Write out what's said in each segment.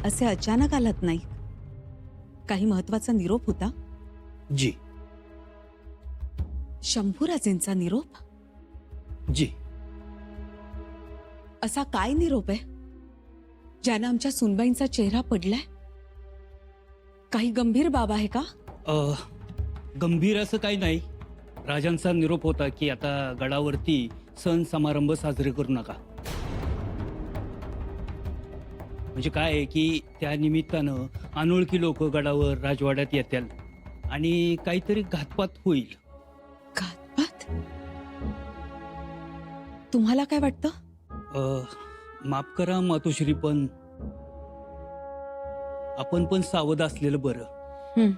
असे अचानक आलात नाही? काही महत्वाचा निरोप होता? जी शंभूराजेंचा निरोप? जी. असा काय निरोप आहे ज्यानं आमच्या सुनबाईंचा चेहरा पडलाय? काही गंभीर बाब आहे का? गंभीर असं काही नाही. राजांचा निरोप होता की आता गडावरती सण समारंभ साजरे करू नका. म्हणजे काय आहे की त्या निमित्तानं अनोळखी लोक गडावर राजवाड्यात येतील आणि काहीतरी घातपात होईल. घातपात? तुम्हाला काय वाटतं? माफ करा मातोश्री, पण आपण पण सावध असलेलं बरं.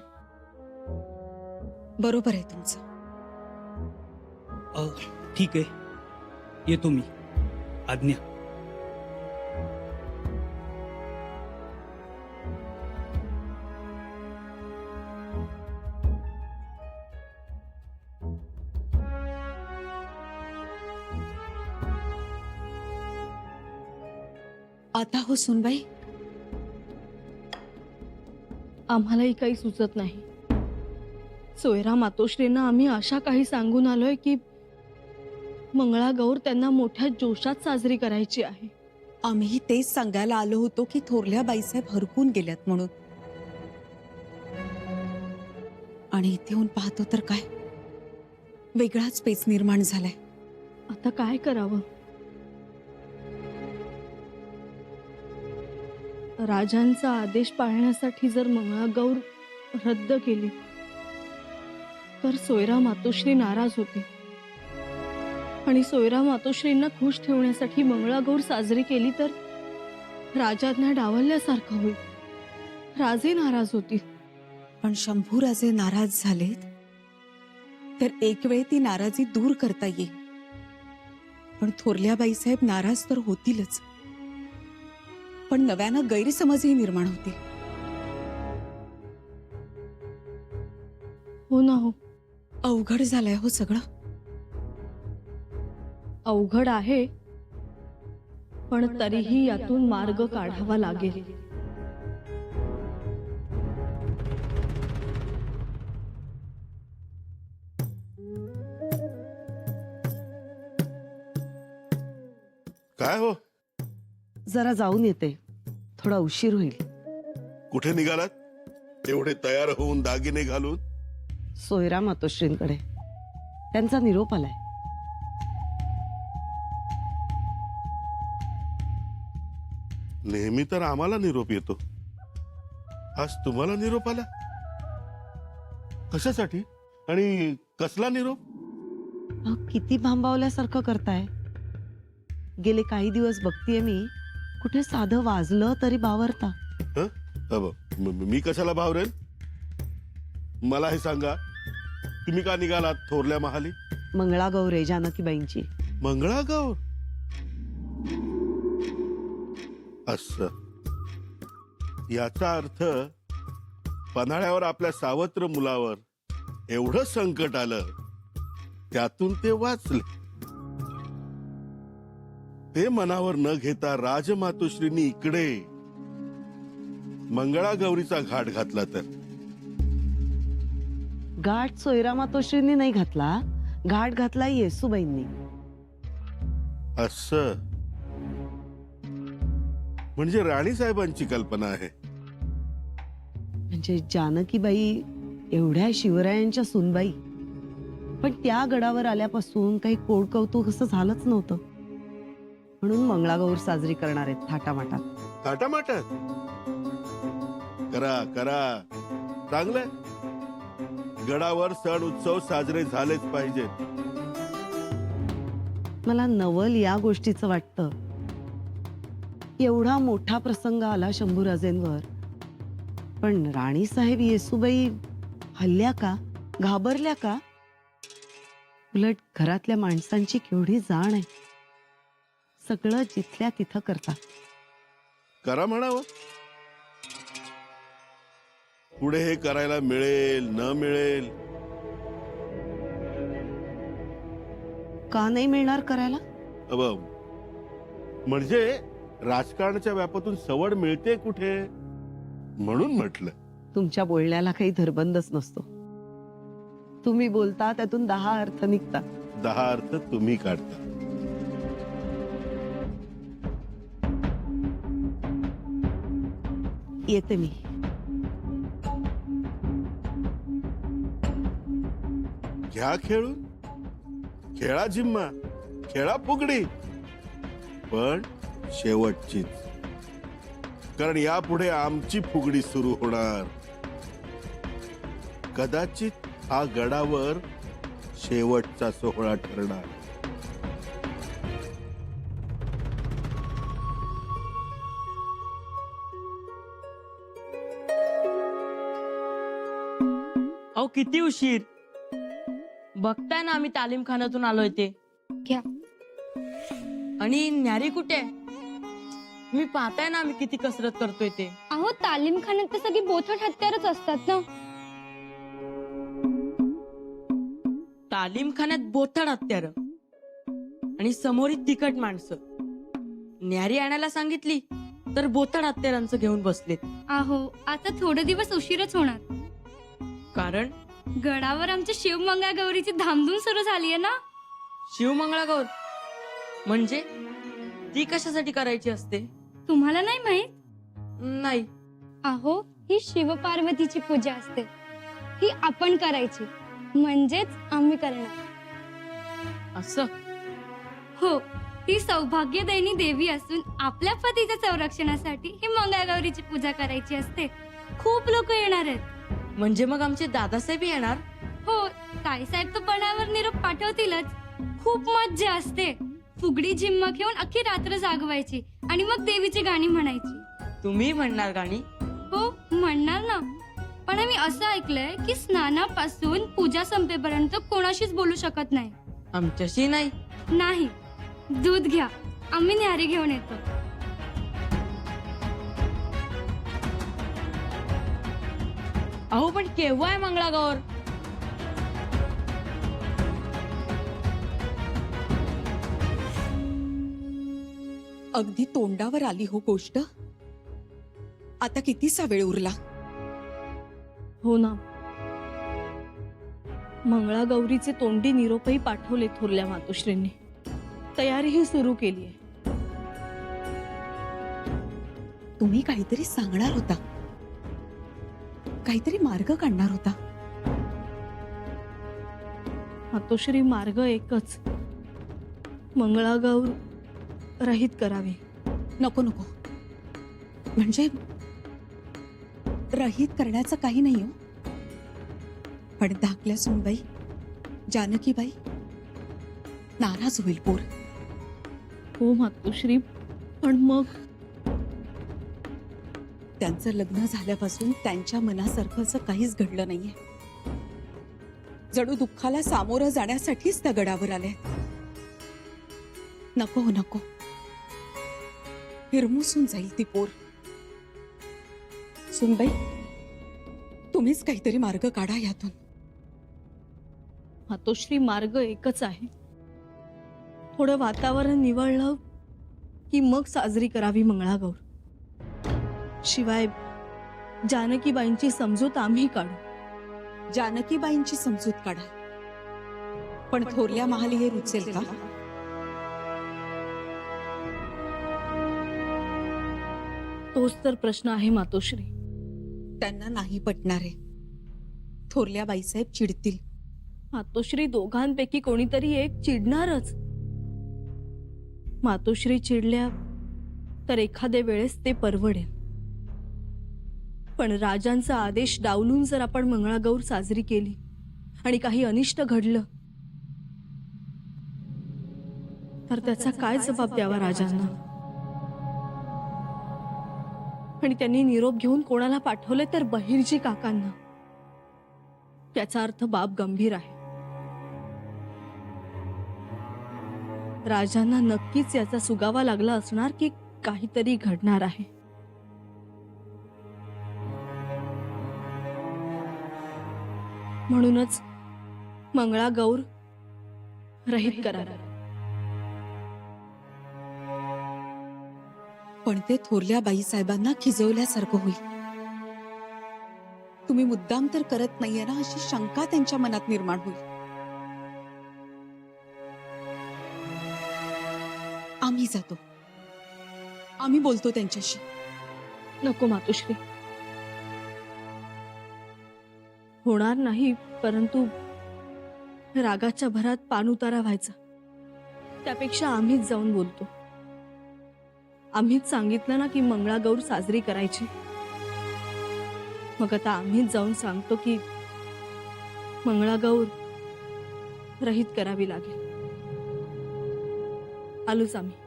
बरोबर आहे तुमचं. ठीक आहे, येतो मी. आज्ञा. आता हो सुनबाई. आम्हालाही काही सुचत नाही. सोयरा मातोश्रींना आम्ही अशा काही सांगून आलोय की मंगळागौर त्यांना मोठ्या जोशात साजरी करायची आहे. आम्ही तेच सांगायला आलो होतो की थोरल्या बाईसाहेब हरकून गेल्यात म्हणून. आणि इथे येऊन पाहतो तर काय वेगळाच पेच निर्माण झालाय. आता काय करावं? राजांचा आदेश पाळण्यासाठी जर मंगळागौर रद्द केली तर सोयरा मातोश्री नाराज होते आणि सोयरा मातोश्रींना खुश ठेवण्यासाठी मंगळागौर साजरी केली तर राजांना डावलल्यासारखं होईल. राजे नाराज होतील. पण शंभूराजे नाराज झालेत तर एक वेळ ती नाराजी दूर करता येईल. पण थोरल्या बाईसाहेब नाराज तर होतीलच, पण नव्यानं गैरसमजही निर्माण होतील. हो ना हो. अवघड झालंय हो सगळं. अवघड आहे, पण तरीही यातून मार्ग काढावा लागेल. काय हो? जरा जाऊन येते, थोडा उशीर होईल. कुठे निघालात? एवढे तयार होऊन दागिने घालून? सोयरा मातोश्रींकडे. त्यांचा निरोप आलाय. नेहमी तर आम्हाला निरोप येतो, आज तुम्हाला निरोप आला? कशासाठी आणि कसला निरोप? अहो, किती भांबावल्यासारखं करताय. गेले काही दिवस बघतीये मी, कुठे साधं वाजलं तरी बावरता. हं? अबो, मी कशाला भावरेन? मला हे सांगा, तुम्ही का निघालात थोरल्या महाली? मंगळागौर आहे जानकीबाईंची. मंगळागौर? असं याचा अर्थ पन्हाळ्यावर आपल्या सावत्र मुलावर एवढं संकट आलं, त्यातून ते वाचले. ते मनावर न घेता राजमातोश्रींनी इकडे मंगळागौरीचा घाट घातला तर? घाट सोयरा मातोश्रींनी नाही घातला, घाट घातला येसूबाईंनी. असं म्हणजे राणी साहेबांची कल्पना आहे. म्हणजे जानकीबाई एवढ्या शिवरायांच्या सुनबाई, पण त्या गडावर आल्यापासून काही कोड कौतुक असं झालंच नव्हतं. म्हणून मंगळागौर साजरी करणार आहेत थाटामाटात. थाटामाटात? करा करा, चांगलंय. गडावर सण उत्सव साजरे झालेच पाहिजेत. मला नवल या गोष्टीचं वाटतं. एवढा मोठा प्रसंग आला शंभूराजेंवर, पण राणीसाहेब येसूबाई हल्ल्या का, घाबरल्या का? उलट घरातल्या माणसांची केवढी जाण आहे. सगळं जिथल्या तिथं करतात. करा म्हणावं. पुढे हे करायला मिळेल न मिळेल का नाही मिळणार करायला? म्हणजे राजकारणाच्या व्यापातून सवड मिळते कुठे, म्हणून म्हटलं. तुमच्या बोलण्याला काही धरबंदच नसतो. तुम्ही बोलता त्यातून 10 अर्थ निघतात. 10 अर्थ तुम्ही काढता. येते मी. घ्या खेळून, खेळा जिम्मा, खेळा फुगडी, पण शेवटचीच. कारण यापुढे आमची फुगडी सुरू होणार. कदाचित हा गडावर शेवटचा सोहळा ठरणार. अहो किती उशीर. बघताय ना आम्ही तालीमखान्यातून आलोय ते. घ्या. आणि न्यारी कुठे? मी पाहताय ना आम्ही किती कसरत करतोय ते. अहो तालीमखान्यात तर सगळी बोथट हत्यारच असतात ना. तालीमखान्यात बोथड हत्यार आणि समोर तिखट माणसं. न्यारी आणायला सांगितली तर बोथड हत्यारांचं घेऊन बसलेत. अहो आता थोडे दिवस उशीरच होणार. कारण गडावर आमच्या शिवमंगळागौरीची धामधूम सुरू झाली आहे ना. शिवमंगळागौर म्हणजे ती कशासाठी करायची असते? तुम्हाला नाही माहित? नाही. अहो ही शिवपार्वतीची पूजा असते. ही आपण करायची, म्हणजेच आम्ही करणार. असं? हो, ही सौभाग्यदायिनी देवी असून आपल्या पतीच्या संरक्षणासाठी ही मंगळागौरीची पूजा करायची असते. खूप लोक येणार आहेत. म्हणजे मग आमचे दादासाहेब येणार? हो, ताईसाहेब तर पणावर निरोप पाठवतीलच. खूप मज्जा असते. फुगडी झिम्मा घेऊन अख्खी रात्र जागवायची आणि मग देवीची गाणी म्हणायची. तुम्ही म्हणणार गाणी? हो म्हणणार ना. पण आम्ही असं ऐकलंय की स्नानापासून पूजा संपेपर्यंत कोणाशीच बोलू शकत नाही. आमच्याशी नाही? नाही. दूध घ्या, आम्ही न्यारी घेऊन येतो. अहो पण केव्हा आहे मंगळागौर? अगदी तोंडावर आली हो गोष्ट. आता कितीसा वेळ उरला. हो ना. मंगळागौरीचे तोंडी निरोपही पाठवले थोरल्या मातोश्रींनी. तयारीही सुरू केली आहे. तुम्ही काहीतरी सांगणार होता, काहीतरी मार्ग काढणार होता. मातोश्री मार्ग एकच, मंगळागौर रहित करावी. नको नको, म्हणजे रहित करण्याचं काही नाही हो. पण धाकल्या सुनबाई जानकीबाई नाराज होईल पोर. हो मातोश्री, पण मग त्यांचं लग्न झाल्यापासून त्यांच्या मनासारखं काहीच घडलं नाहीये. जणू दुःखाला सामोरं जाण्यासाठीच त्या गडावर आले. नको हो नको, हिरमुसून जाईल ती पोर. सुनबाई, तुम्हीच काहीतरी मार्ग काढा यातून. मातोश्री मार्ग एकच आहे. थोडं वातावरण निवळलं की मग साजरी करावी मंगळागौर. शिवाय जानकीबाईंची समजूत आम्ही काढू. जानकीबाईंची समजूत काढा, पण थोरल्या महाली हे रुचेल का? तोच तर प्रश्न आहे मातोश्री. त्यांना नाही पटणारे. थोरल्या बाईसाहेब चिडतील. मातोश्री, दोघांपैकी कोणीतरी एक चिडणारच. मातोश्री चिडल्या तर एखाद्या वेळेस ते परवडेल. पण राजांचा आदेश डावलून जर आपण मंगळागौर साजरी केली आणि काही अनिष्ट घडलं तर त्याचा काय जबाब द्यावा राजांना? आणि त्यांनी निरोप घेऊन कोणाला पाठवले तर बहिर्जी काकांना. त्याचा अर्थ बाब गंभीर आहे. राजांना नक्कीच याचा सुगावा लागला असणार की काहीतरी घडणार आहे. म्हणूनच मंगळागौर रहित करा. पण ते थोरल्या बाईसाहेबांना खिजवल्यासारखं होईल. तुम्ही मुद्दाम तर करत नाहीये ना, अशी शंका त्यांच्या मनात निर्माण होईल. आम्ही जातो, आम्ही बोलतो त्यांच्याशी. नको मातोश्री, होणार नाही, परंतु रागाच्या भरात पाणउतारा व्हायचा. त्यापेक्षा आम्हीच जाऊन बोलतो. आम्हीच सांगितलं ना की मंगळागौर साजरी करायची. मग आता आम्हीच जाऊन सांगतो की मंगळागौर रहित करावी लागेल. आलोच आम्ही.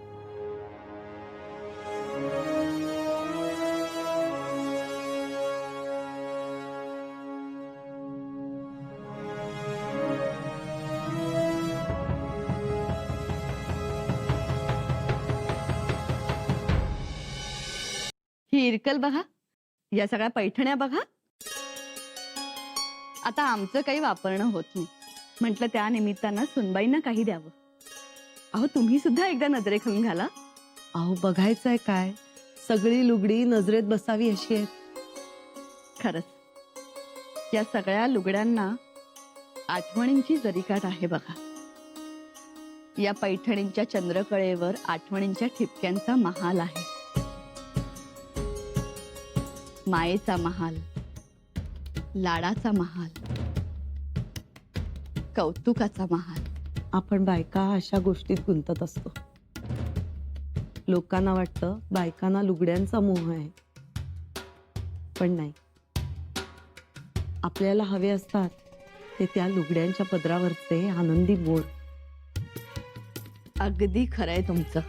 ही इरकल बघा, या सगळ्या पैठण्या बघा. आता आमचं काही वापरणं होत नाही, म्हटलं त्या निमित्तानं सुनबाईंना काही द्यावं. अहो तुम्ही सुद्धा एकदा नजरेखालून घाला. अहो बघायचंय काय, सगळी लुगडी नजरेत बसावी अशी आहेत. खरंच या सगळ्या लुगड्यांना आठवणींची जरीकाठ आहे बघा. या पैठणींच्या चंद्रकळेवर आठवणींच्या ठिपक्यांचा महाल आहे. मायेचा महाल, लाडाचा महाल, कौतुकाचा महाल. आपण बायका अशा गोष्टीत गुंतत असतो. लोकांना वाटतं बायकांना लुगड्यांचा मोह आहे, पण नाही. आपल्याला हवे असतात ते त्या लुगड्यांच्या पदरावरचे आनंदी मोर. अगदी खरंय तुमचं.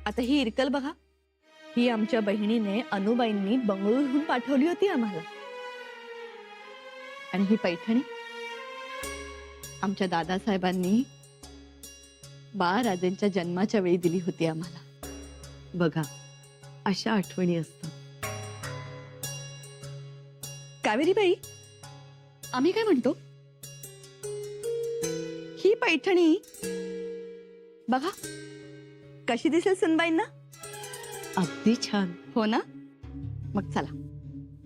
आता ही इरकल बघा, ही आमच्या बहिणीने अनुबाईंनी बंगळुरूहून पाठवली होती आम्हाला. आणि ही पैठणी आमच्या दादासाहेबांनी बाळराजेंच्या जन्माच्या वेळी दिली होती आम्हाला. बघा, अशा आठवणी असतात. कावेरीबाई, आम्ही काय म्हणतो, ही पैठणी बघा कशी दिसेल सुनबाईंना. अगदी छान. हो ना. मग चला,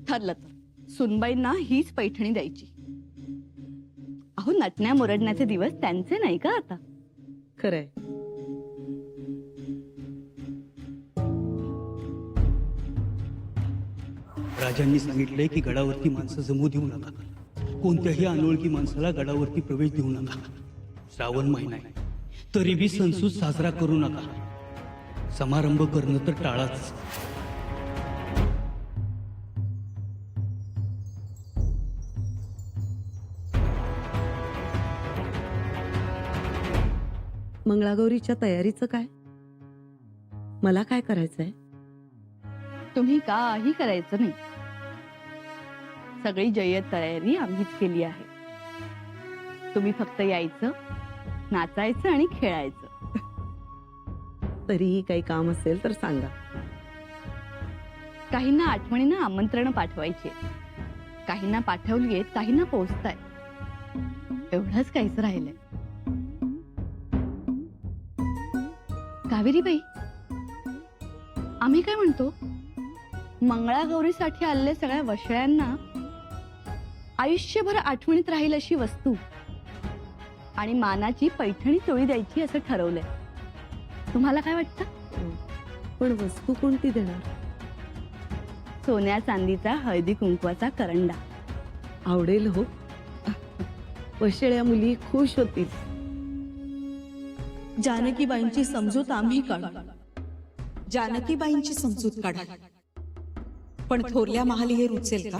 ठरलं तर सुनबाईंना हीच पैठणी द्यायची. अहो नटण्या मुरडण्याचे दिवस त्यांचे नाही का आता. खरंय. राजांनी सांगितलंय की गडावरती माणसं जमू देऊ नका. कोणत्याही अनोळखी माणसाला गडावरती प्रवेश देऊ नका. श्रावण महिना आहे, तरी बी सणसूद साजरा करू नका. समारंभ करणं तर टाळाच. मंगळागौरीच्या तयारीचं काय? मला काय करायचंय? तुम्ही काही करायचं नाही. सगळी जय्यत तयारी आम्हीच केली आहे. तुम्ही फक्त यायचं, नाचायचं आणि खेळायचं. तरीही काही काम असेल तर सांगा. काहींना आठवणीनं आमंत्रण पाठवायची, काहींना पाठवलीये, काहींना पोहोचताय. एवढंच काहीच राहिलंय. कावेरीबाई, आम्ही काय म्हणतो, मंगळागौरीसाठी आलेल्या सगळ्या वशळ्यांना आयुष्यभर आठवणीत राहील अशी वस्तू आणि मानाची पैठणी चोळी द्यायची असं ठरवलंय. तुम्हाला काय वाटतं? पण वस्तू कोणती देणार? सोन्या चांदीचा हळदी कुंकवाचा करंडा. आवडेल हो. वशिळ्या मुली खुश होतील. जानकीबाईंची समजूत आम्ही काढू. जानकीबाईंची समजूत काढा, पण थोरल्या महाली हे रुचेल का?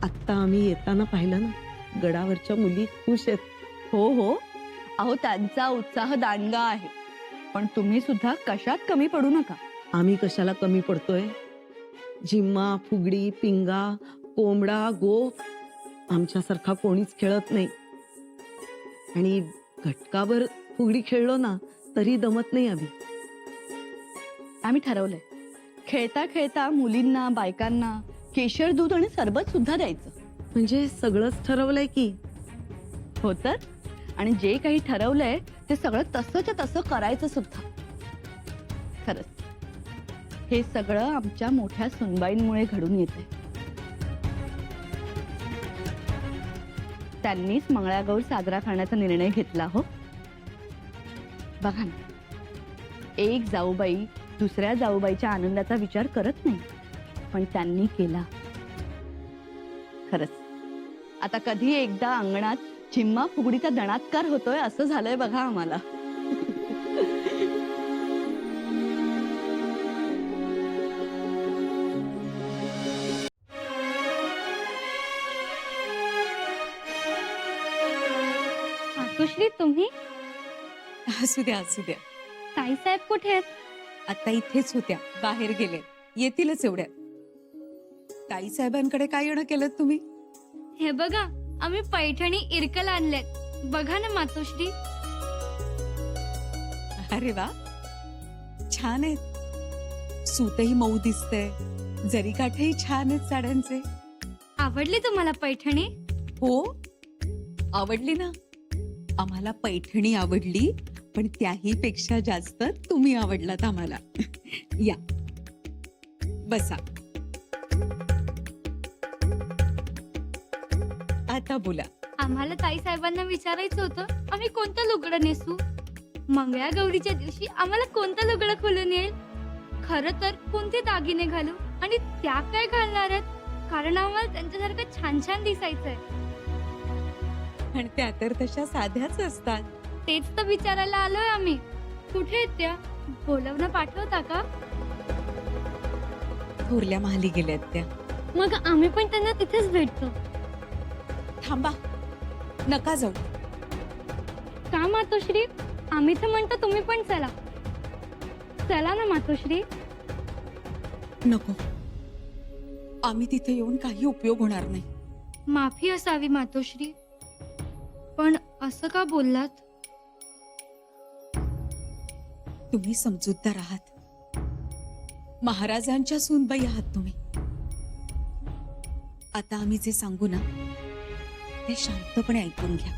आत्ता आम्ही येताना पाहिलं ना, गडावरच्या मुली खुश आहेत. हो हो, अहो त्यांचा उत्साह दांडगा आहे. पण तुम्ही सुद्धा कशात कमी पडू नका. आम्ही कशाला कमी पडतोय? झिम्मा, फुगडी, पिंगा, कोंबडा, गोफ आमच्यासारखा कोणीच खेळत नाही. आणि घटकाभर फुगडी खेळलो ना तरी दमत नाही आम्ही. आम्ही ठरवलंय, खेळता खेळता मुलींना, बायकांना केशर दूध आणि सरबत सुद्धा द्यायचं. म्हणजे सगळंच ठरवलंय की. हो तर, आणि जे काही ठरवलंय ते सगळं तसंच्या तसं करायचं सुद्धा. खरंच हे सगळं आमच्या मोठ्या सुनबाईंमुळे घडून येते. त्यांनीच मंगळागौर साजरा करण्याचा निर्णय घेतला. हो बघा ना, एक जाऊबाई दुसऱ्या जाऊबाईच्या आनंदाचा विचार करत नाही, पण त्यांनी केला. खरंच आता कधी एकदा अंगणात चिम्मा फुगडीचा दणात्कार होतोय असं झालंय बघा आम्हाला. मातोश्री तुम्ही? असू द्या असू द्या. ताईसाहेब कुठे आहेत? आता इथेच होत्या, बाहेर गेले, येतीलच एवढ्या. ताई साहेबांकडे काय येणं केलं तुम्ही? हे बघा, आम्ही पैठणी इरकल आणलेत. बघा ना मातोश्री. अरे वा, छान आहेत. सूतही मऊ दिसतंय, जरी काठही छान आहेत साड्यांचे. आवडली तुम्हाला पैठणी? हो, आवडली ना. आम्हाला पैठणी आवडली, पण त्याही पेक्षा जास्त तुम्ही आवडलात आम्हाला. या बसा. आता बोला. आम्हाला ताईसाहेबांना विचारायचं होतं, आम्ही कोणतं लुगडं नेसू? मंगळागौरीच्या दिवशी आम्हाला कोणतं लुगडं खोलून येईल? खरं तर कोणते दागिने घालू आणि त्या काय घालणार आहेत? कारण आम्हाला त्यांच्यासारखं छान छान दिसायचंय. आणि त्या तर तशा साध्याच असतात. तेच तर विचारायला आलोय आम्ही. कुठे आहेत त्या? बोलवणं पाठवता का? थोरल्या महाली गेल्यात त्या. मग आम्ही पण त्यांना तिथेच भेटतो. थांबा, नका जाऊ. का मातोश्री? आम्ही तर म्हणतो तुम्ही पण चला. चला ना मातोश्री. नको, आम्ही तिथे येऊन काही उपयोग होणार नाही. माफी असावी मातोश्री, पण असं का बोललात? तुम्ही समजूतदार आहात, महाराजांच्या सूनबाई आहात तुम्ही. आता आम्ही जे सांगू ना ते शांतपणे ऐकून घ्या.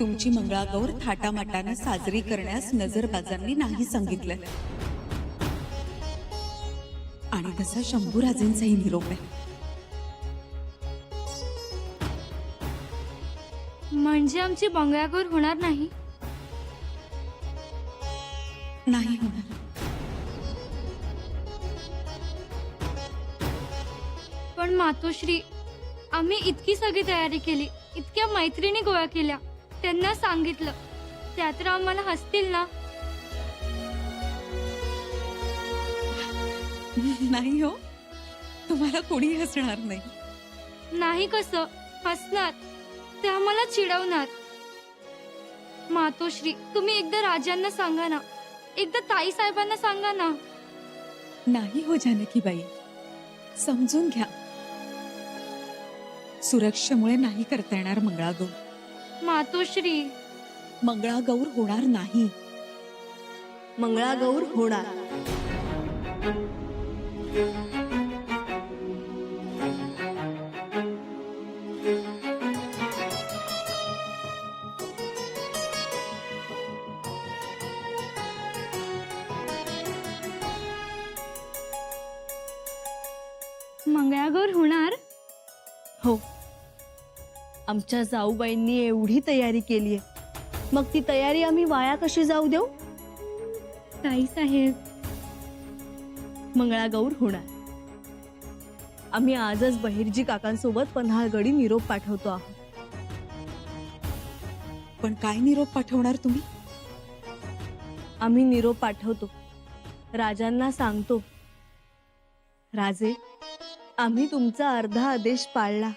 तुमची मंगळागौर थाटामाटानं साजरी करण्यास नजरबाजांनी नाही सांगितलं, आणि तसा शंभूराजेंचाही निरोप आहे. म्हणजे आमची मंगळागौर होणार नाही? नाही होणार. पण मातोश्री, आम्ही इतकी सगळी तयारी केली, इतक्या मैत्रिणी गोळा केल्या, त्यांना सांगितलं, त्या तर आम्हाला हसतील ना? नाही हो, तुम्हाला कोणी हसणार नाही. नाही कसं हसणार? ते आम्हाला चिडवणार. मातोश्री, तुम्ही एकदा राजांना सांगा ना, एकदा ताई साहेबांना सांगा ना. नाही हो जानकीबाई, समजून घ्या. सुरक्षेमुळे नाही करता येणार मंगळागौर. मातोश्री, मंगळागौर होणार नाही. मंगळागौर होणार. मंगळागौर होणार? हो, आमच्या जाऊबाईंनी एवढी तयारी केलीये, मग ती तयारी आम्ही वाया कशी जाऊ देऊ? ताई साहेब, मंगळागौर होणार. आम्ही आजच बहिर्जी काकांसोबत पन्हाळगडी निरोप पाठवतो आहोत. पण काय निरोप पाठवणार तुम्ही? आम्ही निरोप पाठवतो, राजांना सांगतो, राजे, आम्ही तुमचा अर्धा आदेश पाळला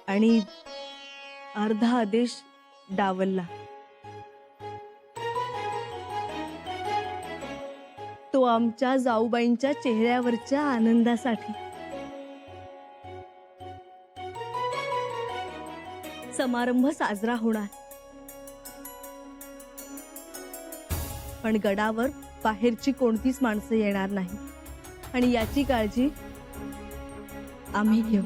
आणि अर्धा आदेश डावलला. तो आमच्या जाऊबाईंच्या चेहऱ्यावरच्या आनंदासाठी. समारंभ साजरा होणार, पण गडावर बाहेरची कोणतीच माणसं येणार नाही, आणि याची काळजी आम्ही घेऊ.